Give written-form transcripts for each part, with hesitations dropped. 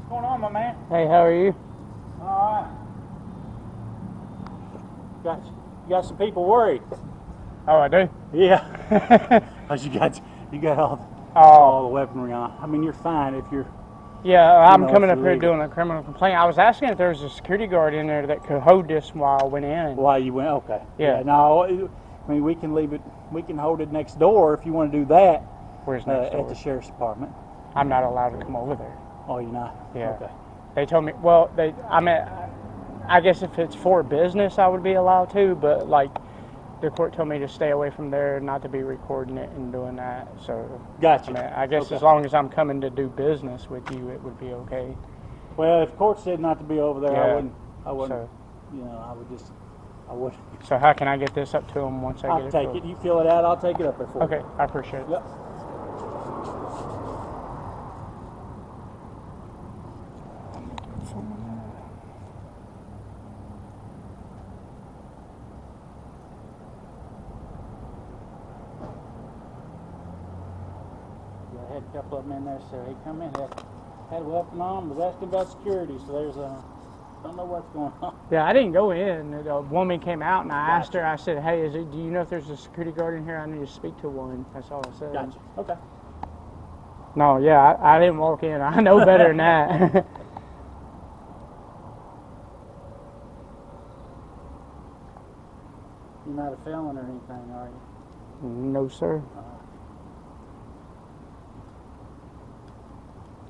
going on, my man? Hey, how are you? All right. You got some people worried. Oh, I do? Yeah. Because you got all the weaponry on. I mean, you're fine if you're... Yeah, I'm coming up here legal. doing a criminal complaint. I was asking if there was a security guard in there that could hold this while I went in. While you went? Okay. Yeah. No, I mean, we can leave it, we can hold it next door if you want to do that. Where's next door? At the sheriff's department. I'm not allowed to come over there. Oh, you're not? Yeah. Okay. They told me, well, I guess if it's for business, I would be allowed to, but like, the court told me to stay away from there, not to be recording it and doing that. So, gotcha. I guess as long as I'm coming to do business with you, it would be okay. Well, if court said not to be over there, Yeah. I wouldn't. So, I wouldn't. So how can I get this up to them once I get it? I'll take it. You fill it out. I'll take it up there for you. Okay, I appreciate it. Yep. I had a couple of them in there, so he come in, had a weapon on, was asking about security, so there's don't know what's going on. Yeah, I didn't go in. A woman came out and I asked her, I said, hey, do you know if there's a security guard in here? I need to speak to one. That's all I said. Gotcha. Okay. No, yeah, I didn't walk in. I know better than that. You're not a felon or anything, are you? No, sir.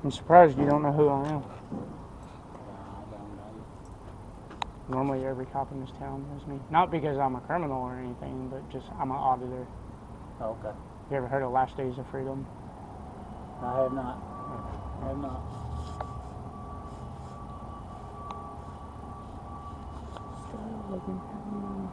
I'm surprised you don't know who I am. Normally every cop in this town knows me. Not because I'm a criminal or anything, but just I'm an auditor. Oh, okay. You ever heard of Last Days of Freedom? I have not. I have not. Still looking at me.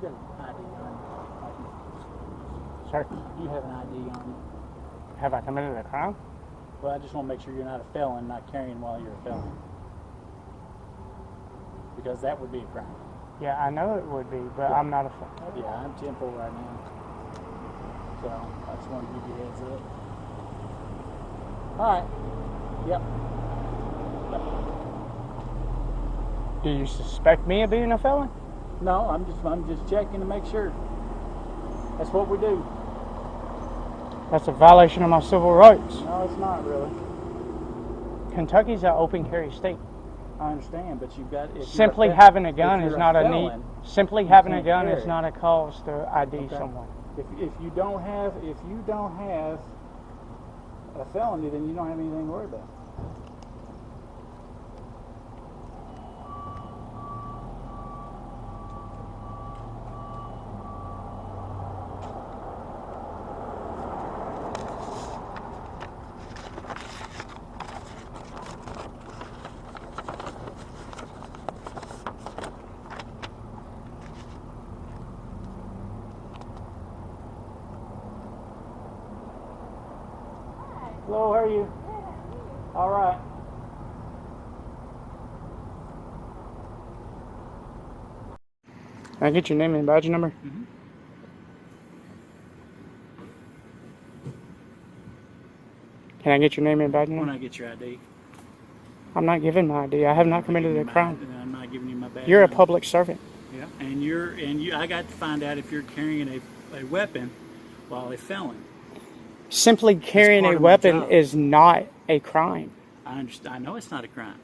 You got an ID on you. Sir, You have an ID on you. have I committed a crime? Well, I just want to make sure you're not a felon, not carrying while you're a felon. Because that would be a crime. Yeah, I know it would be, but I'm not a felon. Yeah, I'm 10-4 right now. So, I just wanted to give you a heads up. Alright. Yep. Do you suspect me of being a felon? No, I'm just checking to make sure. That's what we do. That's a violation of my civil rights. No, it's not really. Kentucky's an open carry state. I understand, but you've got... Simply having a gun is not a need. felon, Simply having a can't gun carry. is not a cause to ID Okay. someone. If you don't have a felony, then you don't have anything to worry about. Hello, how are you? All right. Can I get your name and badge number? Mm-hmm. Can I get your name and badge number? When I get your ID. I'm not giving my ID. I have not committed a crime. I'm not giving you my badge. You're a number. public servant. Yeah, and you. I got to find out if you're carrying a weapon while a felon. Simply carrying part a of my weapon job. is not a crime. I understand. I know it's not a crime,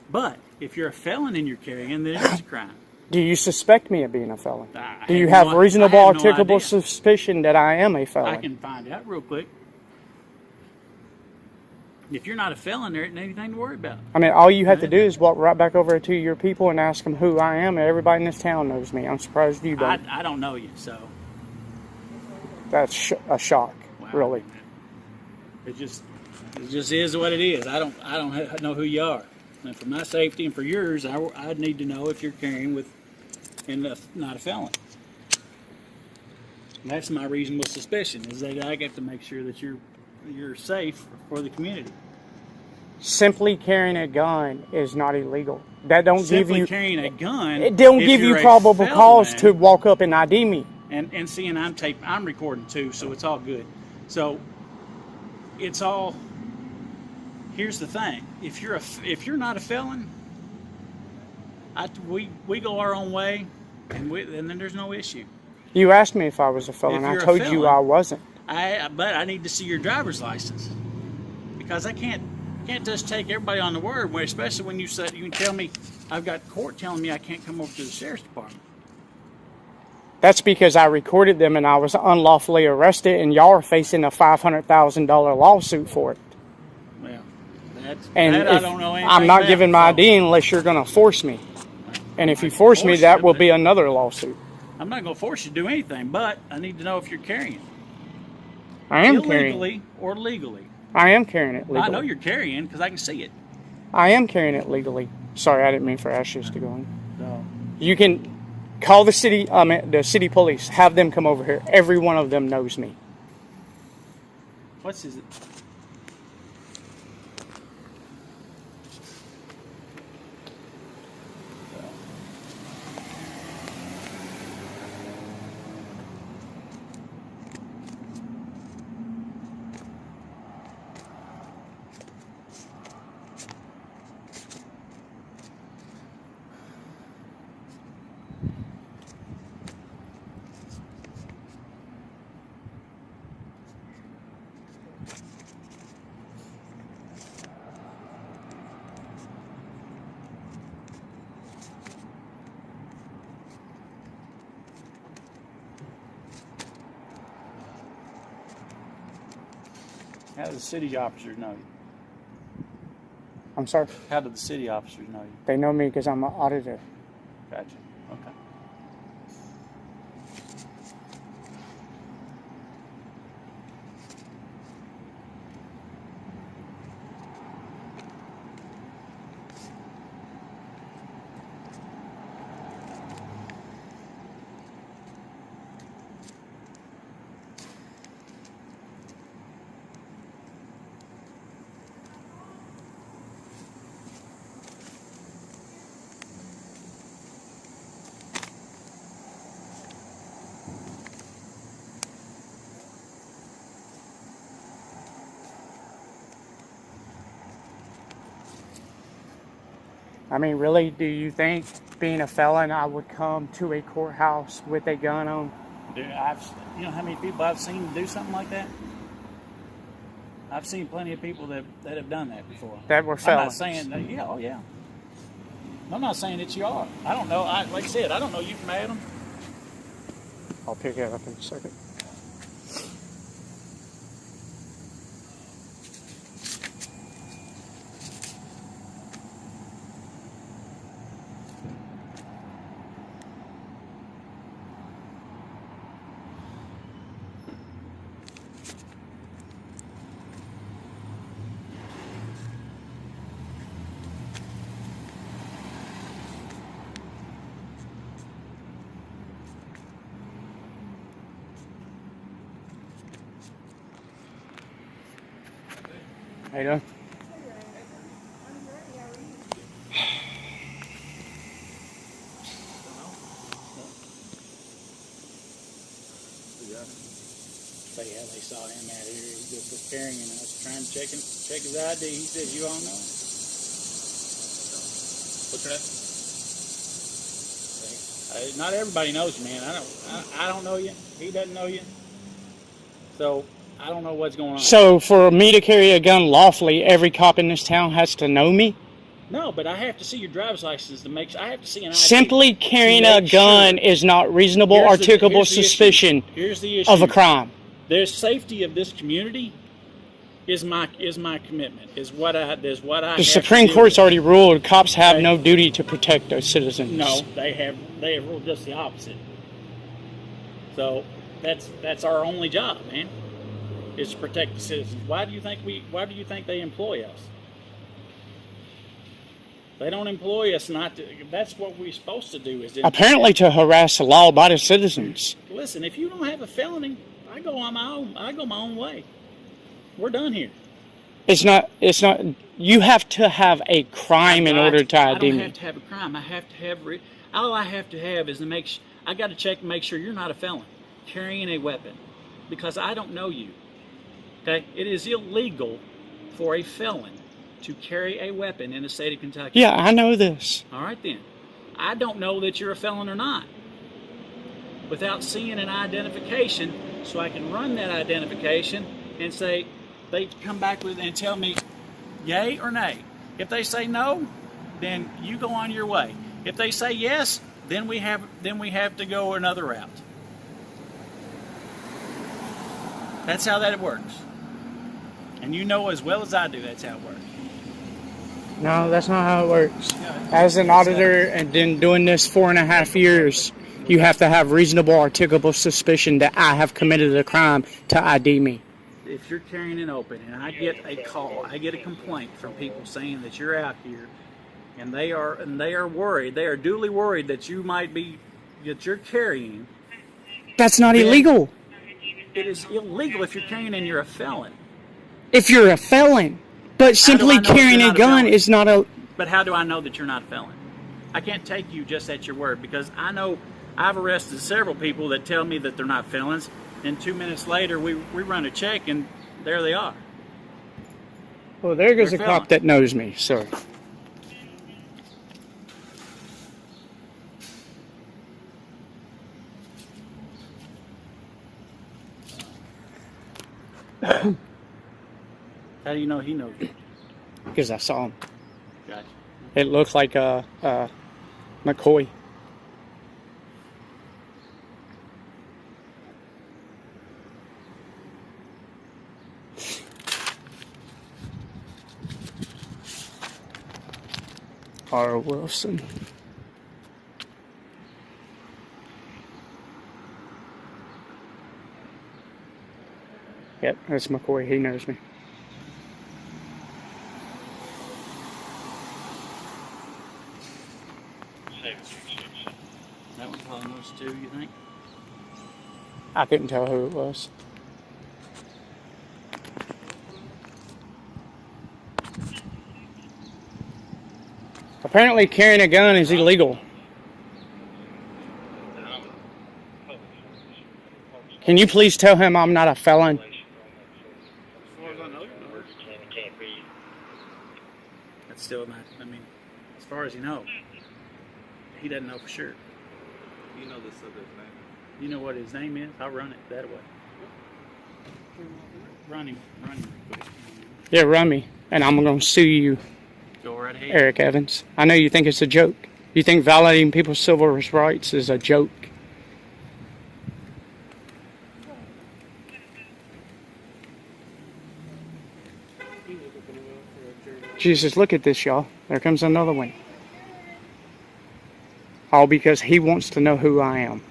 but if you're a felon and you're carrying, then it's a crime. Do you suspect me of being a felon? I Do you have have no- reasonable, I have no articulable idea. suspicion that I am a felon? I can find out real quick. If you're not a felon, there isn't anything to worry about. I mean, all you have to do is walk right back over to your people and ask them who I am, and everybody in this town knows me. I'm surprised you don't. I don't know you, so That's a shock, wow. really. It just is what it is. I don't know who you are. And for my safety and for yours, I'd need to know if you're carrying with and not a felon. And that's my reasonable suspicion, is that I get to make sure that you're safe for the community. Simply carrying a gun is not illegal. That don't give you carrying a gun. It don't give you probable cause to walk up and ID me. And seeing I'm recording too, so it's all good. So it's all. Here's the thing: if you're not a felon, we go our own way, and then there's no issue. You asked me if I was a felon. I told you I wasn't. But I need to see your driver's license, because I can't just take everybody on the word, especially when you can tell me I've got court telling me I can't come over to the sheriff's department. That's because I recorded them and I was unlawfully arrested, and y'all are facing a $500,000 lawsuit for it. Well, I don't know anything. I'm not giving my ID unless you're going to force me. And if you force me, that will be another lawsuit. I'm not going to force you to do anything, but I need to know if you're carrying. I am carrying. Illegally or legally. I am carrying it legally. I know you're carrying because I can see it. I am carrying it legally. Sorry, I didn't mean for Ashes to go in. No. You can call the city police. Have them come over here. Every one of them knows me. What's his? How do the city officers know you? I'm sorry? How do the city officers know you? They know me because I'm an auditor. Gotcha. Okay. I mean, really, do you think being a felon, I would come to a courthouse with a gun on? Dude, you know how many people I've seen do something like that? I've seen plenty of people that have done that before. That were felons. I'm not saying that, yeah, oh yeah. I'm not saying that you are. I don't know. Like I said, I don't know you from Adam. I'll pick it up in a second. How you doing? So yeah, they saw him out here. He just was carrying, and I was trying to check his ID. He says, "You all know him." What's your name? Not everybody knows you, man. I don't know you. He doesn't know you. So I don't know what's going on. So for me to carry a gun lawfully, every cop in this town has to know me? No, but I have to see your driver's license to make sure. I have to see an ID. Simply carrying a gun is not reasonable, articulable suspicion of a crime. The safety of this community is my commitment. Is what I. The Supreme Court's already ruled cops have no duty to protect their citizens. No, they have ruled just the opposite. So that's our only job, man. Is to protect the citizens. Why do you think they employ us? They don't employ us not to. That's what we're supposed to do. Apparently to harass the law-abiding citizens. Listen, if you don't have a felony, I go on my own. I go my own way. We're done here. It's not. You have to have a crime in order to ID me. I don't have to have a crime. I have to have. All I have to have is to make. I got to check and make sure you're not a felon carrying a weapon, because I don't know you. Okay, it is illegal for a felon to carry a weapon in the state of Kentucky. Yeah, I know this. All right then. I don't know that you're a felon or not without seeing an identification, so I can run that identification and say, they come back with and tell me yay or nay. If they say no, then you go on your way. If they say yes, then we have to go another route. That's how that works. And you know as well as I do that's how it works. No, that's not how it works. As an auditor and then doing this 4.5 years, you have to have reasonable articulable suspicion that I have committed a crime to ID me. If you're carrying it open and I get a call, I get a complaint from people saying that you're out here and they are worried, they are duly worried that you might be, that you're carrying. That's not illegal. It is illegal if you're carrying and you're a felon. If you're a felon. But simply carrying a gun is not a... But how do I know that you're not a felon? I can't take you just at your word, because I know I've arrested several people that tell me that they're not felons, and 2 minutes later we run a check and there they are. Well, there goes a cop that knows me, so... How do you know he knows you? Because I saw him. Gotcha. It looked like McCoy. R. Wilson. Yep, that's McCoy. He knows me. That one probably knows too, you think? I couldn't tell who it was. Apparently carrying a gun is illegal. Can you please tell him I'm not a felon? As far as I know, that's still not, I mean, as far as you know, he doesn't know for sure. You know the subject's name. You know what his name is? I'll run it that way. Run him real quick. Yeah, run me, and I'm going to sue you, Go right ahead. Eric Evans. I know you think it's a joke. You think violating people's civil rights is a joke. Jesus, look at this, y'all. There comes another one. All because he wants to know who I am.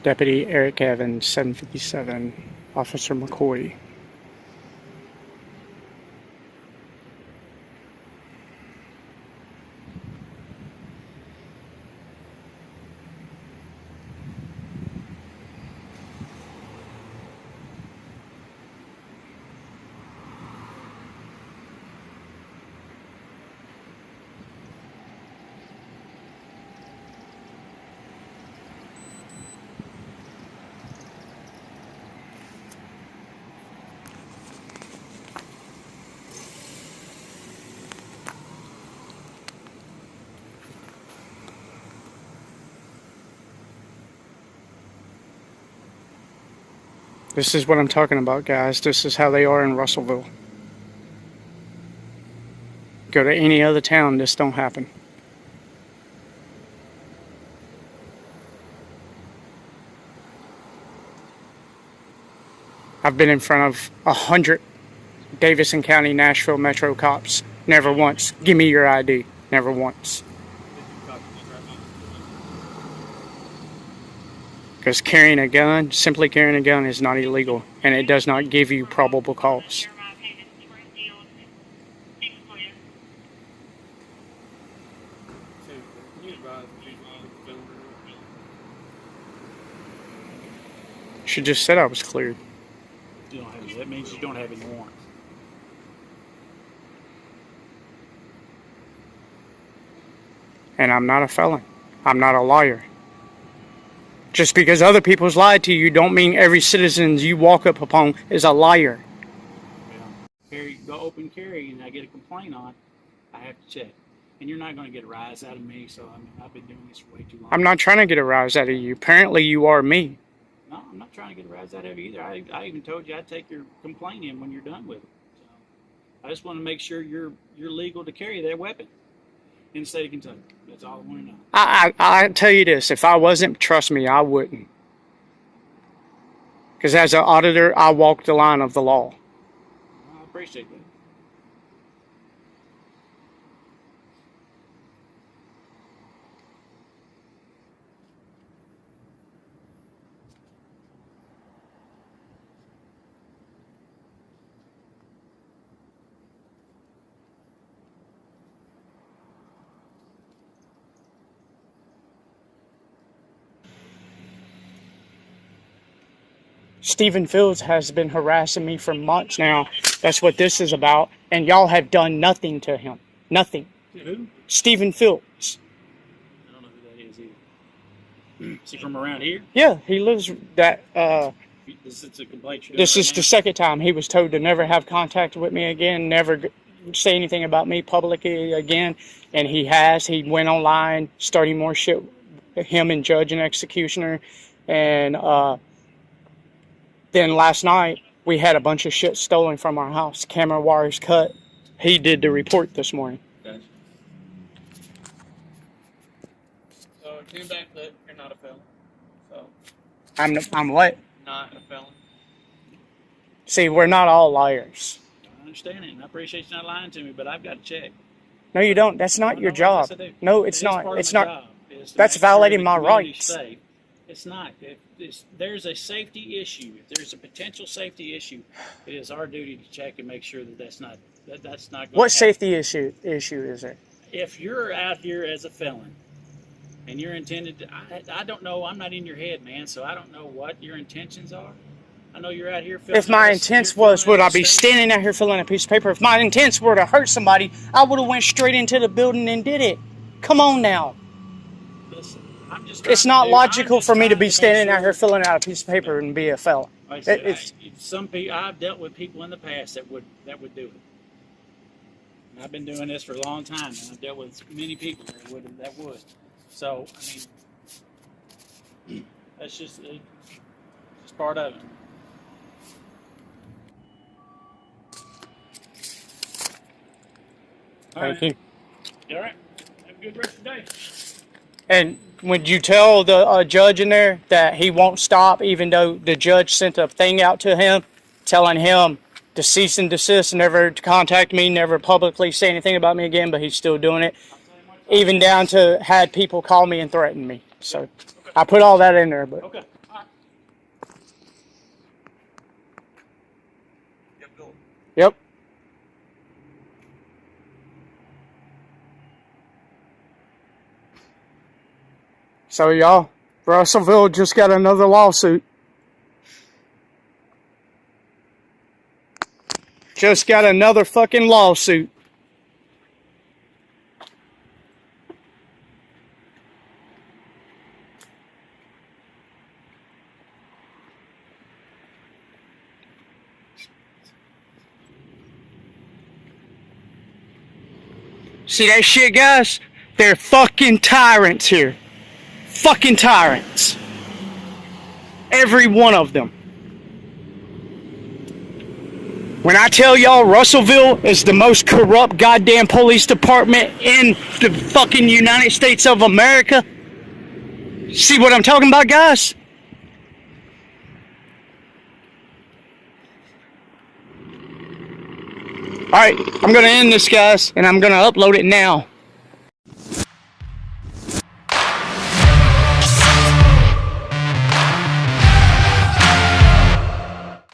Deputy Eric Evans, 757, Officer McCoy. This is what I'm talking about, guys. This is how they are in Russellville. Go to any other town, this don't happen. I've been in front of 100 Davidson County, Nashville Metro cops. Never once. Give me your ID. Never once. Because carrying a gun, simply carrying a gun is not illegal, and it does not give you probable cause. She just said I was cleared. You don't have, that means you don't have any warrants. And I'm not a felon. I'm not a liar. Just because other people's lied to you don't mean every citizen you walk up upon is a liar. Go open carry and I get a complaint on, I have to check. And you're not going to get a rise out of me, so I mean, I've been doing this for way too long. I'm not trying to get a rise out of you. Apparently you are me. No, I'm not trying to get a rise out of you either. I even told you I'd take your complaint in when you're done with it. So I just want to make sure you're legal to carry that weapon in the state of Kentucky. That's all I want to know. I tell you this, if I wasn't, trust me, I wouldn't. Because as an auditor, I walk the line of the law. I appreciate that. Stephen Fields has been harassing me for months now. That's what this is about. And y'all have done nothing to him. Nothing. Who? Stephen Fields. I don't know who that is either. Is he from around here? Yeah, he lives that, This is a complaint you're doing this right is now? the second time he was told to never have contact with me again, never say anything about me publicly again. And he has. He went online, starting more shit, him and judge and executioner. And, then last night, we had a bunch of shit stolen from our house. Camera wires cut. He did the report this morning. Gotcha. So, to backflip, you're not a felon. So, I'm what? not a felon. See, we're not all liars. I understand it, and I appreciate you not lying to me, but I've got to check. No, you don't. That's not your job. Yes, I do. No, it's It is not. part of It's my not. job, is to That's make sure violating the my community's rights. safe. It's not. If there's a safety issue, if there's a potential safety issue, it is our duty to check and make sure that that's not going to What safety issue is there? If you're out here as a felon and you're intended to, I don't know, I'm not in your head, man, so I don't know what your intentions are. I know you're out here filling If my out a- intents you're was, filling would out I a be statement. standing out here filling a piece of paper? If my intents were to hurt somebody, I would have went straight into the building and did it. Come on now. Listen, I'm just It's trying not to do- logical I'm just for me to trying be make standing out sure- here filling out a piece of paper and be a felon. Like I said, It's some people, I've dealt with people in the past that would do it. And I've been doing this for a long time, and I've dealt with many people that would. So I mean, that's just part of it. All Thank right. you. You all right? Have a good rest of the day. And would you tell the judge in there that he won't stop, even though the judge sent a thing out to him, telling him to cease and desist, never to contact me, never publicly say anything about me again, but he's still doing it, even down to had people call me and threaten me. So I put all that in there, but Okay. All right. Yep, go. yep. So y'all, Russellville just got another lawsuit. Just got another fucking lawsuit. See that shit, guys? They're fucking tyrants here. Fucking tyrants. Every one of them. When I tell y'all Russellville is the most corrupt goddamn police department in the fucking United States of America, see what I'm talking about, guys? Alright, I'm gonna end this, guys, and I'm gonna upload it now.